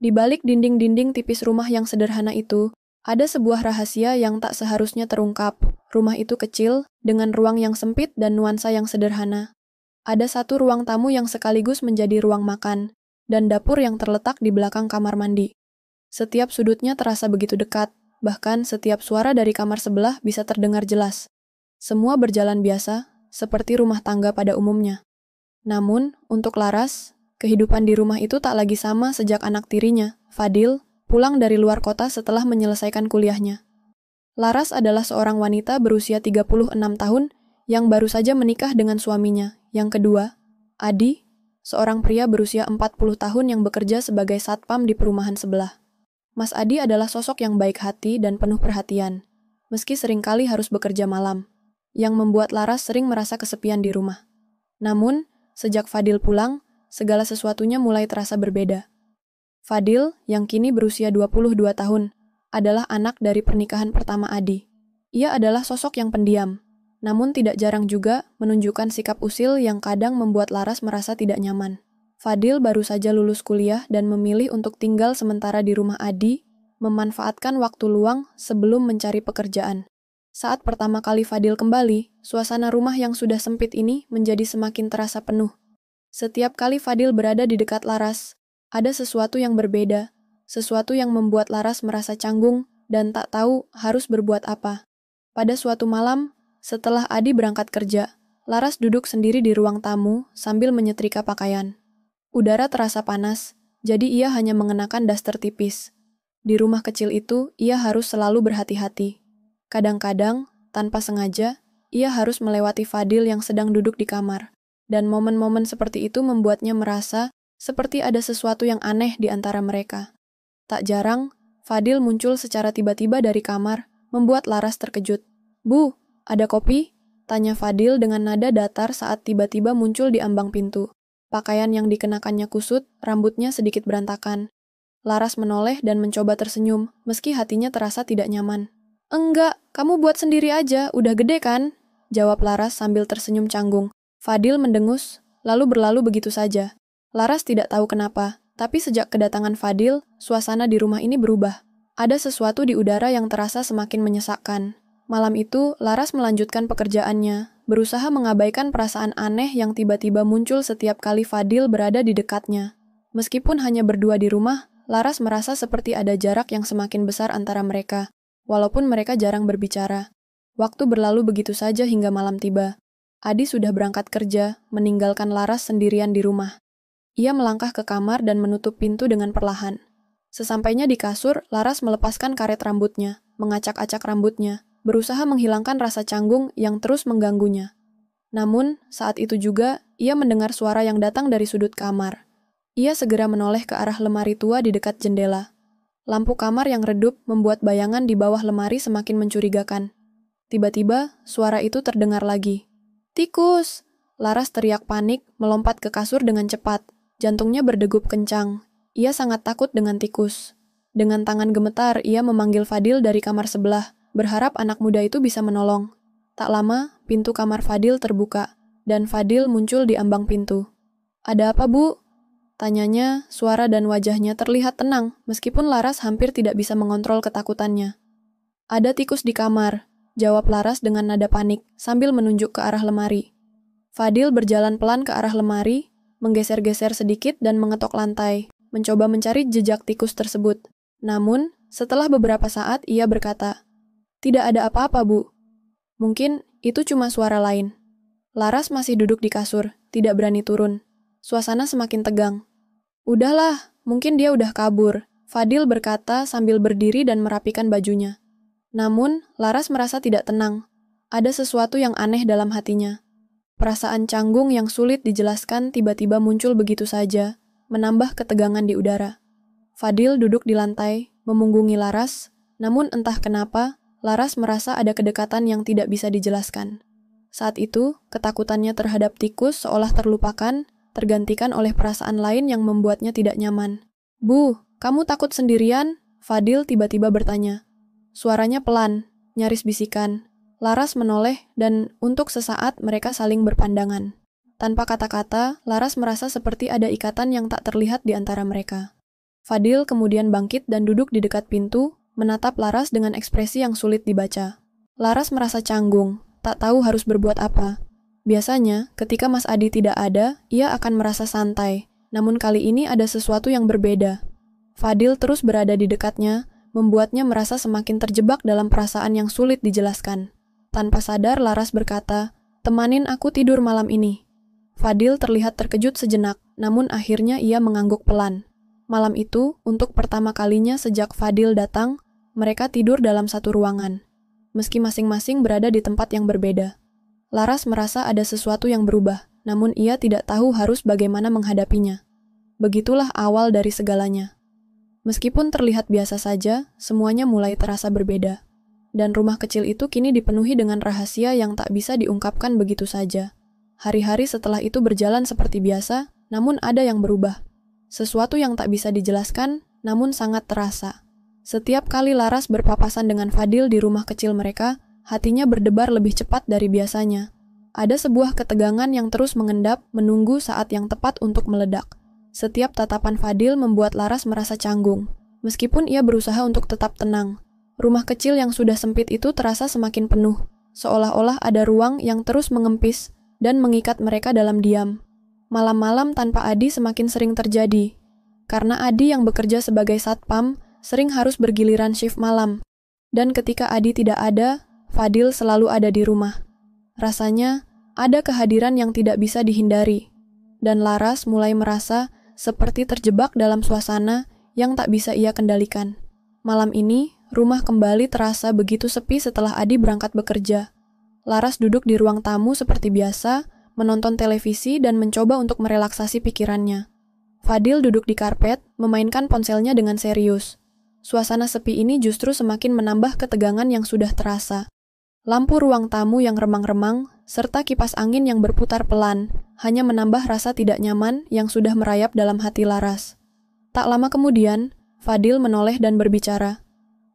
Di balik dinding-dinding tipis rumah yang sederhana itu, ada sebuah rahasia yang tak seharusnya terungkap. Rumah itu kecil, dengan ruang yang sempit dan nuansa yang sederhana. Ada satu ruang tamu yang sekaligus menjadi ruang makan, dan dapur yang terletak di belakang kamar mandi. Setiap sudutnya terasa begitu dekat, bahkan setiap suara dari kamar sebelah bisa terdengar jelas. Semua berjalan biasa, seperti rumah tangga pada umumnya. Namun, untuk Laras, kehidupan di rumah itu tak lagi sama sejak anak tirinya, Fadil, pulang dari luar kota setelah menyelesaikan kuliahnya. Laras adalah seorang wanita berusia 36 tahun yang baru saja menikah dengan suaminya. Yang kedua, Adi, seorang pria berusia 40 tahun yang bekerja sebagai satpam di perumahan sebelah. Mas Adi adalah sosok yang baik hati dan penuh perhatian, meski seringkali harus bekerja malam, yang membuat Laras sering merasa kesepian di rumah. Namun, sejak Fadil pulang, segala sesuatunya mulai terasa berbeda. Fadil, yang kini berusia 22 tahun, adalah anak dari pernikahan pertama Adi. Ia adalah sosok yang pendiam, namun tidak jarang juga menunjukkan sikap usil yang kadang membuat Laras merasa tidak nyaman. Fadil baru saja lulus kuliah dan memilih untuk tinggal sementara di rumah Adi, memanfaatkan waktu luang sebelum mencari pekerjaan. Saat pertama kali Fadil kembali, suasana rumah yang sudah sempit ini menjadi semakin terasa penuh. Setiap kali Fadil berada di dekat Laras, ada sesuatu yang berbeda, sesuatu yang membuat Laras merasa canggung dan tak tahu harus berbuat apa. Pada suatu malam, setelah Adi berangkat kerja, Laras duduk sendiri di ruang tamu sambil menyetrika pakaian. Udara terasa panas, jadi ia hanya mengenakan daster tipis. Di rumah kecil itu, ia harus selalu berhati-hati. Kadang-kadang, tanpa sengaja, ia harus melewati Fadil yang sedang duduk di kamar. Dan momen-momen seperti itu membuatnya merasa seperti ada sesuatu yang aneh di antara mereka. Tak jarang, Fadil muncul secara tiba-tiba dari kamar, membuat Laras terkejut. "Bu, ada kopi?" tanya Fadil dengan nada datar saat tiba-tiba muncul di ambang pintu. Pakaian yang dikenakannya kusut, rambutnya sedikit berantakan. Laras menoleh dan mencoba tersenyum, meski hatinya terasa tidak nyaman. "Enggak, kamu buat sendiri aja, udah gede kan?" jawab Laras sambil tersenyum canggung. Fadil mendengus, lalu berlalu begitu saja. Laras tidak tahu kenapa, tapi sejak kedatangan Fadil, suasana di rumah ini berubah. Ada sesuatu di udara yang terasa semakin menyesakkan. Malam itu, Laras melanjutkan pekerjaannya, berusaha mengabaikan perasaan aneh yang tiba-tiba muncul setiap kali Fadil berada di dekatnya. Meskipun hanya berdua di rumah, Laras merasa seperti ada jarak yang semakin besar antara mereka, walaupun mereka jarang berbicara. Waktu berlalu begitu saja hingga malam tiba. Adi sudah berangkat kerja, meninggalkan Laras sendirian di rumah. Ia melangkah ke kamar dan menutup pintu dengan perlahan. Sesampainya di kasur, Laras melepaskan karet rambutnya, mengacak-acak rambutnya, berusaha menghilangkan rasa canggung yang terus mengganggunya. Namun, saat itu juga, ia mendengar suara yang datang dari sudut kamar. Ia segera menoleh ke arah lemari tua di dekat jendela. Lampu kamar yang redup membuat bayangan di bawah lemari semakin mencurigakan. Tiba-tiba, suara itu terdengar lagi. "Tikus!" Laras teriak panik, melompat ke kasur dengan cepat. Jantungnya berdegup kencang. Ia sangat takut dengan tikus. Dengan tangan gemetar, ia memanggil Fadil dari kamar sebelah, berharap anak muda itu bisa menolong. Tak lama, pintu kamar Fadil terbuka, dan Fadil muncul di ambang pintu. "Ada apa, Bu?" tanyanya, suara dan wajahnya terlihat tenang, meskipun Laras hampir tidak bisa mengontrol ketakutannya. "Ada tikus di kamar," jawab Laras dengan nada panik, sambil menunjuk ke arah lemari. Fadil berjalan pelan ke arah lemari, menggeser-geser sedikit dan mengetok lantai, mencoba mencari jejak tikus tersebut. Namun, setelah beberapa saat ia berkata, "Tidak ada apa-apa, Bu. Mungkin itu cuma suara lain." Laras masih duduk di kasur, tidak berani turun. Suasana semakin tegang. "Udahlah, mungkin dia udah kabur," Fadil berkata sambil berdiri dan merapikan bajunya. Namun, Laras merasa tidak tenang. Ada sesuatu yang aneh dalam hatinya. Perasaan canggung yang sulit dijelaskan tiba-tiba muncul begitu saja, menambah ketegangan di udara. Fadil duduk di lantai, memunggungi Laras, namun entah kenapa, Laras merasa ada kedekatan yang tidak bisa dijelaskan. Saat itu, ketakutannya terhadap tikus seolah terlupakan, tergantikan oleh perasaan lain yang membuatnya tidak nyaman. "Bu, kamu takut sendirian?" Fadil tiba-tiba bertanya. Suaranya pelan, nyaris bisikan. Laras menoleh dan untuk sesaat mereka saling berpandangan. Tanpa kata-kata, Laras merasa seperti ada ikatan yang tak terlihat di antara mereka. Fadil kemudian bangkit dan duduk di dekat pintu, menatap Laras dengan ekspresi yang sulit dibaca. Laras merasa canggung, tak tahu harus berbuat apa. Biasanya, ketika Mas Adi tidak ada, ia akan merasa santai. Namun kali ini ada sesuatu yang berbeda. Fadil terus berada di dekatnya, membuatnya merasa semakin terjebak dalam perasaan yang sulit dijelaskan. Tanpa sadar, Laras berkata, "Temanin aku tidur malam ini." Fadil terlihat terkejut sejenak, namun akhirnya ia mengangguk pelan. Malam itu, untuk pertama kalinya sejak Fadil datang, mereka tidur dalam satu ruangan. Meski masing-masing berada di tempat yang berbeda. Laras merasa ada sesuatu yang berubah, namun ia tidak tahu harus bagaimana menghadapinya. Begitulah awal dari segalanya. Meskipun terlihat biasa saja, semuanya mulai terasa berbeda. Dan rumah kecil itu kini dipenuhi dengan rahasia yang tak bisa diungkapkan begitu saja. Hari-hari setelah itu berjalan seperti biasa, namun ada yang berubah. Sesuatu yang tak bisa dijelaskan, namun sangat terasa. Setiap kali Laras berpapasan dengan Fadil di rumah kecil mereka, hatinya berdebar lebih cepat dari biasanya. Ada sebuah ketegangan yang terus mengendap, menunggu saat yang tepat untuk meledak. Setiap tatapan Fadil membuat Laras merasa canggung. Meskipun ia berusaha untuk tetap tenang, rumah kecil yang sudah sempit itu terasa semakin penuh, seolah-olah ada ruang yang terus mengempis dan mengikat mereka dalam diam. Malam-malam tanpa Adi semakin sering terjadi, karena Adi yang bekerja sebagai satpam sering harus bergiliran shift malam. Dan ketika Adi tidak ada, Fadil selalu ada di rumah. Rasanya, ada kehadiran yang tidak bisa dihindari. Dan Laras mulai merasa seperti terjebak dalam suasana yang tak bisa ia kendalikan. Malam ini, rumah kembali terasa begitu sepi setelah Adi berangkat bekerja. Laras duduk di ruang tamu seperti biasa, menonton televisi dan mencoba untuk merelaksasi pikirannya. Fadil duduk di karpet, memainkan ponselnya dengan serius. Suasana sepi ini justru semakin menambah ketegangan yang sudah terasa. Lampu ruang tamu yang remang-remang, serta kipas angin yang berputar pelan, hanya menambah rasa tidak nyaman yang sudah merayap dalam hati Laras. Tak lama kemudian, Fadil menoleh dan berbicara,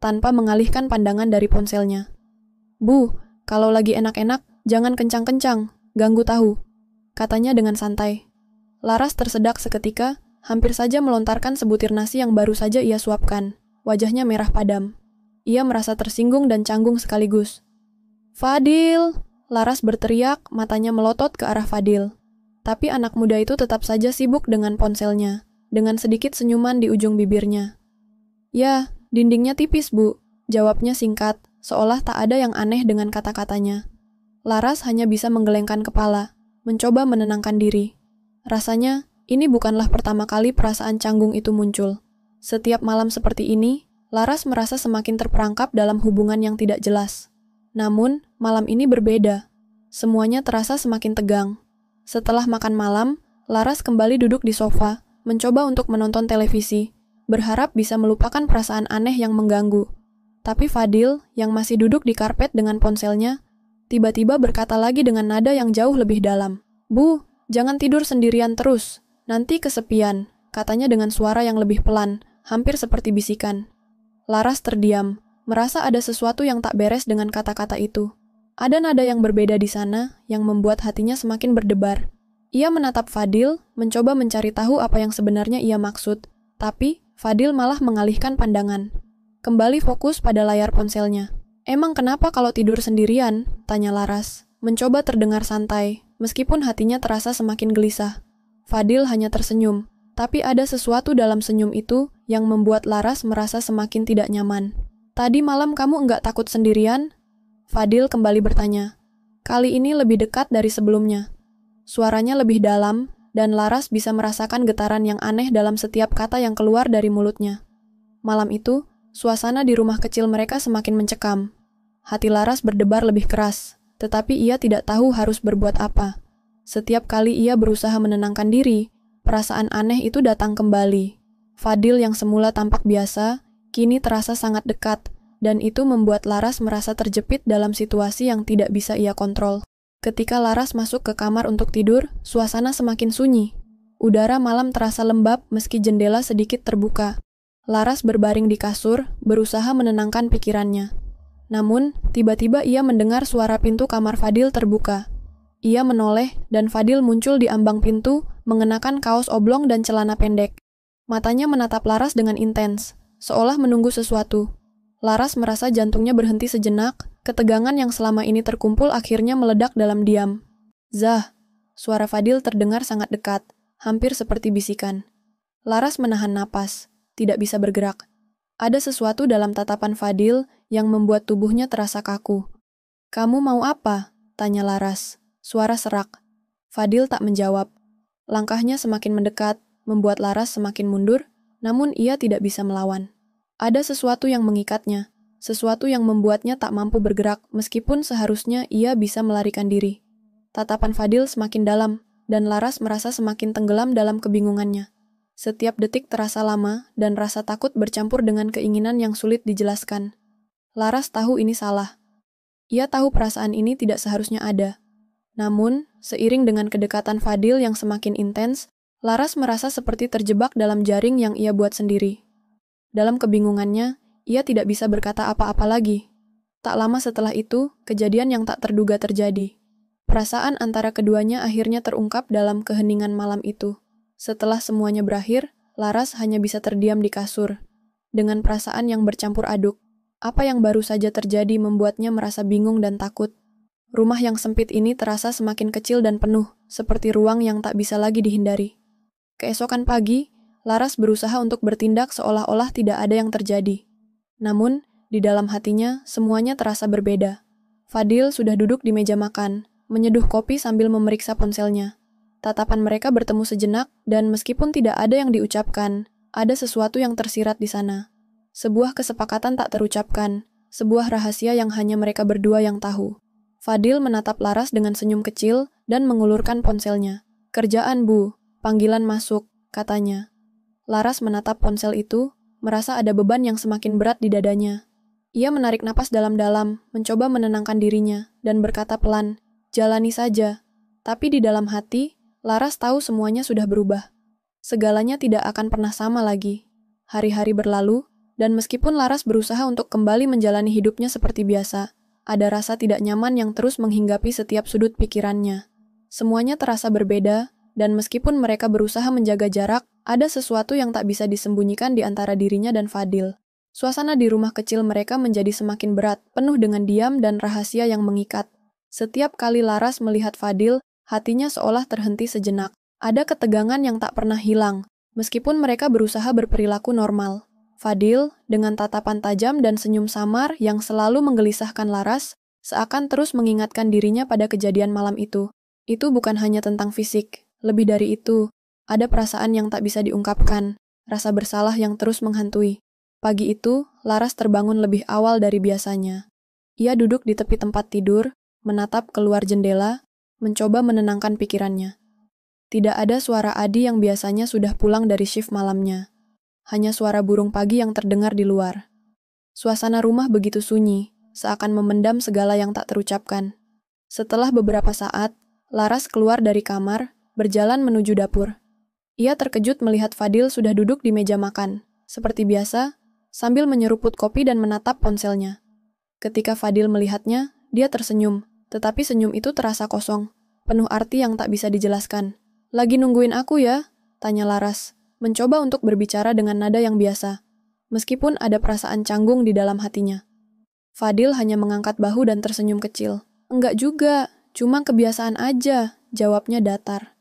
tanpa mengalihkan pandangan dari ponselnya. "Bu, kalau lagi enak-enak, jangan kencang-kencang. Ganggu tahu," katanya dengan santai. Laras tersedak seketika, hampir saja melontarkan sebutir nasi yang baru saja ia suapkan. Wajahnya merah padam. Ia merasa tersinggung dan canggung sekaligus. "Fadil!" Laras berteriak, matanya melotot ke arah Fadil. Tapi anak muda itu tetap saja sibuk dengan ponselnya, dengan sedikit senyuman di ujung bibirnya. "Ya, dindingnya tipis, Bu," jawabnya singkat, seolah tak ada yang aneh dengan kata-katanya. Laras hanya bisa menggelengkan kepala, mencoba menenangkan diri. Rasanya, ini bukanlah pertama kali perasaan canggung itu muncul. Setiap malam seperti ini, Laras merasa semakin terperangkap dalam hubungan yang tidak jelas. Namun, malam ini berbeda. Semuanya terasa semakin tegang. Setelah makan malam, Laras kembali duduk di sofa, mencoba untuk menonton televisi, berharap bisa melupakan perasaan aneh yang mengganggu. Tapi Fadil, yang masih duduk di karpet dengan ponselnya, tiba-tiba berkata lagi dengan nada yang jauh lebih dalam. "Bu, jangan tidur sendirian terus, nanti kesepian," katanya dengan suara yang lebih pelan, hampir seperti bisikan. Laras terdiam, merasa ada sesuatu yang tak beres dengan kata-kata itu. Ada nada yang berbeda di sana, yang membuat hatinya semakin berdebar. Ia menatap Fadil, mencoba mencari tahu apa yang sebenarnya ia maksud, tapi Fadil malah mengalihkan pandangan. Kembali fokus pada layar ponselnya. "Emang kenapa kalau tidur sendirian?" tanya Laras, mencoba terdengar santai, meskipun hatinya terasa semakin gelisah. Fadil hanya tersenyum, tapi ada sesuatu dalam senyum itu yang membuat Laras merasa semakin tidak nyaman. "Tadi malam kamu enggak takut sendirian?" Fadil kembali bertanya. Kali ini lebih dekat dari sebelumnya. Suaranya lebih dalam, dan Laras bisa merasakan getaran yang aneh dalam setiap kata yang keluar dari mulutnya. Malam itu, suasana di rumah kecil mereka semakin mencekam. Hati Laras berdebar lebih keras, tetapi ia tidak tahu harus berbuat apa. Setiap kali ia berusaha menenangkan diri, perasaan aneh itu datang kembali. Fadil yang semula tampak biasa, kini terasa sangat dekat, dan itu membuat Laras merasa terjepit dalam situasi yang tidak bisa ia kontrol. Ketika Laras masuk ke kamar untuk tidur, suasana semakin sunyi. Udara malam terasa lembab meski jendela sedikit terbuka. Laras berbaring di kasur, berusaha menenangkan pikirannya. Namun, tiba-tiba ia mendengar suara pintu kamar Fadil terbuka. Ia menoleh, dan Fadil muncul di ambang pintu, mengenakan kaos oblong dan celana pendek. Matanya menatap Laras dengan intens, seolah menunggu sesuatu. Laras merasa jantungnya berhenti sejenak, ketegangan yang selama ini terkumpul akhirnya meledak dalam diam. Zah, suara Fadil terdengar sangat dekat, hampir seperti bisikan. Laras menahan napas, tidak bisa bergerak. Ada sesuatu dalam tatapan Fadil yang membuat tubuhnya terasa kaku. "Kamu mau apa?" tanya Laras. Suara serak. Fadil tak menjawab. Langkahnya semakin mendekat, membuat Laras semakin mundur, namun ia tidak bisa melawan. Ada sesuatu yang mengikatnya, sesuatu yang membuatnya tak mampu bergerak meskipun seharusnya ia bisa melarikan diri. Tatapan Fadil semakin dalam, dan Laras merasa semakin tenggelam dalam kebingungannya. Setiap detik terasa lama, dan rasa takut bercampur dengan keinginan yang sulit dijelaskan. Laras tahu ini salah. Ia tahu perasaan ini tidak seharusnya ada. Namun, seiring dengan kedekatan Fadil yang semakin intens, Laras merasa seperti terjebak dalam jaring yang ia buat sendiri. Dalam kebingungannya, ia tidak bisa berkata apa-apa lagi. Tak lama setelah itu, kejadian yang tak terduga terjadi. Perasaan antara keduanya akhirnya terungkap dalam keheningan malam itu. Setelah semuanya berakhir, Laras hanya bisa terdiam di kasur. Dengan perasaan yang bercampur aduk, apa yang baru saja terjadi membuatnya merasa bingung dan takut. Rumah yang sempit ini terasa semakin kecil dan penuh, seperti ruang yang tak bisa lagi dihindari. Keesokan pagi, Laras berusaha untuk bertindak seolah-olah tidak ada yang terjadi. Namun, di dalam hatinya, semuanya terasa berbeda. Fadil sudah duduk di meja makan, menyeduh kopi sambil memeriksa ponselnya. Tatapan mereka bertemu sejenak, dan meskipun tidak ada yang diucapkan, ada sesuatu yang tersirat di sana. Sebuah kesepakatan tak terucapkan, sebuah rahasia yang hanya mereka berdua yang tahu. Fadil menatap Laras dengan senyum kecil dan mengulurkan ponselnya. "Kerjaan, Bu. Panggilan masuk," katanya. Laras menatap ponsel itu, merasa ada beban yang semakin berat di dadanya. Ia menarik napas dalam-dalam, mencoba menenangkan dirinya, dan berkata pelan, "Jalani saja." Tapi di dalam hati, Laras tahu semuanya sudah berubah. Segalanya tidak akan pernah sama lagi. Hari-hari berlalu, dan meskipun Laras berusaha untuk kembali menjalani hidupnya seperti biasa, ada rasa tidak nyaman yang terus menghinggapi setiap sudut pikirannya. Semuanya terasa berbeda, dan meskipun mereka berusaha menjaga jarak, ada sesuatu yang tak bisa disembunyikan di antara dirinya dan Fadil. Suasana di rumah kecil mereka menjadi semakin berat, penuh dengan diam dan rahasia yang mengikat. Setiap kali Laras melihat Fadil, hatinya seolah terhenti sejenak. Ada ketegangan yang tak pernah hilang, meskipun mereka berusaha berperilaku normal. Fadil, dengan tatapan tajam dan senyum samar yang selalu menggelisahkan Laras, seakan terus mengingatkan dirinya pada kejadian malam itu. Itu bukan hanya tentang fisik, lebih dari itu, ada perasaan yang tak bisa diungkapkan, rasa bersalah yang terus menghantui. Pagi itu, Laras terbangun lebih awal dari biasanya. Ia duduk di tepi tempat tidur, menatap keluar jendela, mencoba menenangkan pikirannya. Tidak ada suara Adi yang biasanya sudah pulang dari shift malamnya. Hanya suara burung pagi yang terdengar di luar. Suasana rumah begitu sunyi, seakan memendam segala yang tak terucapkan. Setelah beberapa saat, Laras keluar dari kamar, berjalan menuju dapur. Ia terkejut melihat Fadil sudah duduk di meja makan, seperti biasa, sambil menyeruput kopi dan menatap ponselnya. Ketika Fadil melihatnya, dia tersenyum, tetapi senyum itu terasa kosong, penuh arti yang tak bisa dijelaskan. "Lagi nungguin aku ya?" tanya Laras, mencoba untuk berbicara dengan nada yang biasa, meskipun ada perasaan canggung di dalam hatinya. Fadil hanya mengangkat bahu dan tersenyum kecil. "Enggak juga, cuma kebiasaan aja," jawabnya datar.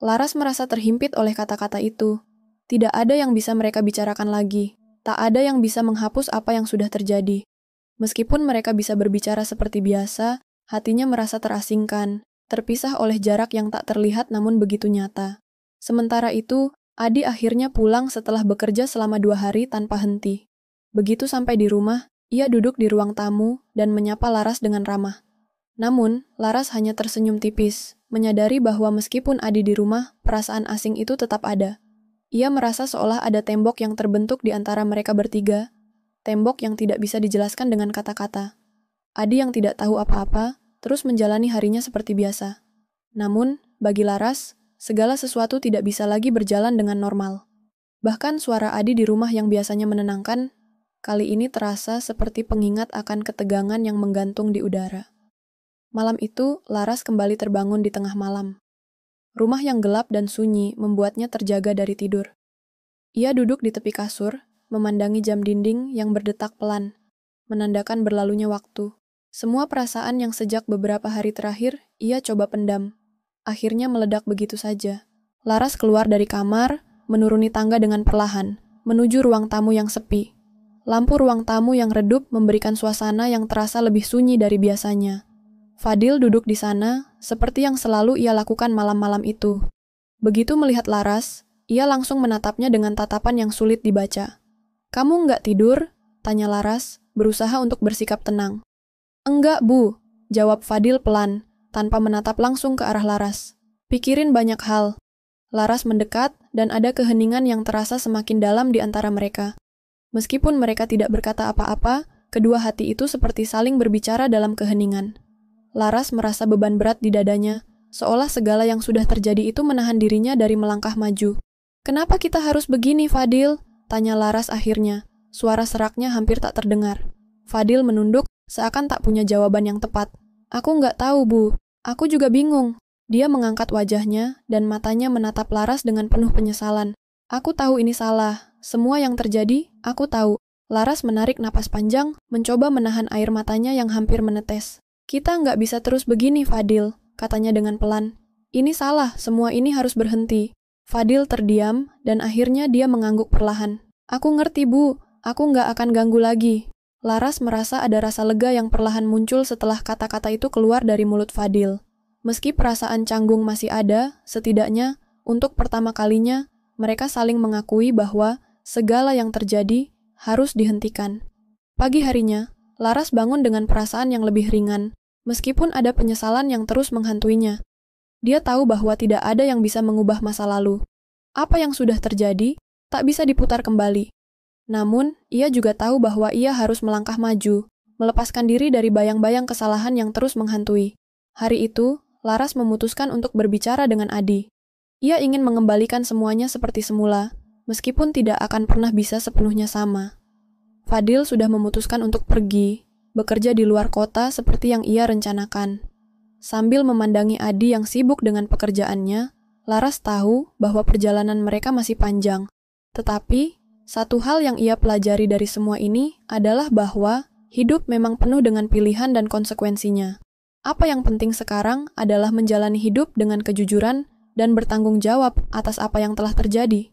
Laras merasa terhimpit oleh kata-kata itu. Tidak ada yang bisa mereka bicarakan lagi. Tak ada yang bisa menghapus apa yang sudah terjadi. Meskipun mereka bisa berbicara seperti biasa, hatinya merasa terasingkan, terpisah oleh jarak yang tak terlihat namun begitu nyata. Sementara itu, Adi akhirnya pulang setelah bekerja selama 2 hari tanpa henti. Begitu sampai di rumah, ia duduk di ruang tamu dan menyapa Laras dengan ramah. Namun, Laras hanya tersenyum tipis, menyadari bahwa meskipun Adi di rumah, perasaan asing itu tetap ada. Ia merasa seolah ada tembok yang terbentuk di antara mereka bertiga, tembok yang tidak bisa dijelaskan dengan kata-kata. Adi yang tidak tahu apa-apa, terus menjalani harinya seperti biasa. Namun, bagi Laras, segala sesuatu tidak bisa lagi berjalan dengan normal. Bahkan suara Adi di rumah yang biasanya menenangkan, kali ini terasa seperti pengingat akan ketegangan yang menggantung di udara. Malam itu, Laras kembali terbangun di tengah malam. Rumah yang gelap dan sunyi membuatnya terjaga dari tidur. Ia duduk di tepi kasur, memandangi jam dinding yang berdetak pelan, menandakan berlalunya waktu. Semua perasaan yang sejak beberapa hari terakhir ia coba pendam, akhirnya meledak begitu saja. Laras keluar dari kamar, menuruni tangga dengan perlahan, menuju ruang tamu yang sepi. Lampu ruang tamu yang redup memberikan suasana yang terasa lebih sunyi dari biasanya. Fadil duduk di sana, seperti yang selalu ia lakukan malam-malam itu. Begitu melihat Laras, ia langsung menatapnya dengan tatapan yang sulit dibaca. "Kamu nggak tidur?" tanya Laras, berusaha untuk bersikap tenang. "Enggak, Bu," jawab Fadil pelan, tanpa menatap langsung ke arah Laras. "Pikirin banyak hal." Laras mendekat, dan ada keheningan yang terasa semakin dalam di antara mereka. Meskipun mereka tidak berkata apa-apa, kedua hati itu seperti saling berbicara dalam keheningan. Laras merasa beban berat di dadanya, seolah segala yang sudah terjadi itu menahan dirinya dari melangkah maju. "Kenapa kita harus begini, Fadil?" tanya Laras akhirnya. Suara seraknya hampir tak terdengar. Fadil menunduk, seakan tak punya jawaban yang tepat. "Aku nggak tahu, Bu. Aku juga bingung." Dia mengangkat wajahnya, dan matanya menatap Laras dengan penuh penyesalan. "Aku tahu ini salah. Semua yang terjadi, aku tahu." Laras menarik napas panjang, mencoba menahan air matanya yang hampir menetes. "Kita nggak bisa terus begini, Fadil," katanya dengan pelan. "Ini salah, semua ini harus berhenti." Fadil terdiam, dan akhirnya dia mengangguk perlahan. "Aku ngerti, Bu. Aku nggak akan ganggu lagi." Laras merasa ada rasa lega yang perlahan muncul setelah kata-kata itu keluar dari mulut Fadil. Meski perasaan canggung masih ada, setidaknya, untuk pertama kalinya, mereka saling mengakui bahwa segala yang terjadi harus dihentikan. Pagi harinya, Laras bangun dengan perasaan yang lebih ringan, meskipun ada penyesalan yang terus menghantuinya. Dia tahu bahwa tidak ada yang bisa mengubah masa lalu. Apa yang sudah terjadi, tak bisa diputar kembali. Namun, ia juga tahu bahwa ia harus melangkah maju, melepaskan diri dari bayang-bayang kesalahan yang terus menghantui. Hari itu, Laras memutuskan untuk berbicara dengan Adi. Ia ingin mengembalikan semuanya seperti semula, meskipun tidak akan pernah bisa sepenuhnya sama. Fadil sudah memutuskan untuk pergi, bekerja di luar kota seperti yang ia rencanakan. Sambil memandangi Adi yang sibuk dengan pekerjaannya, Laras tahu bahwa perjalanan mereka masih panjang. Tetapi, satu hal yang ia pelajari dari semua ini adalah bahwa hidup memang penuh dengan pilihan dan konsekuensinya. Apa yang penting sekarang adalah menjalani hidup dengan kejujuran dan bertanggung jawab atas apa yang telah terjadi.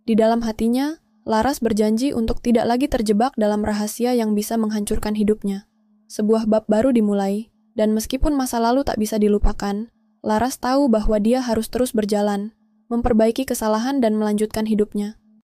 Di dalam hatinya, Laras berjanji untuk tidak lagi terjebak dalam rahasia yang bisa menghancurkan hidupnya. Sebuah bab baru dimulai, dan meskipun masa lalu tak bisa dilupakan, Laras tahu bahwa dia harus terus berjalan, memperbaiki kesalahan dan melanjutkan hidupnya.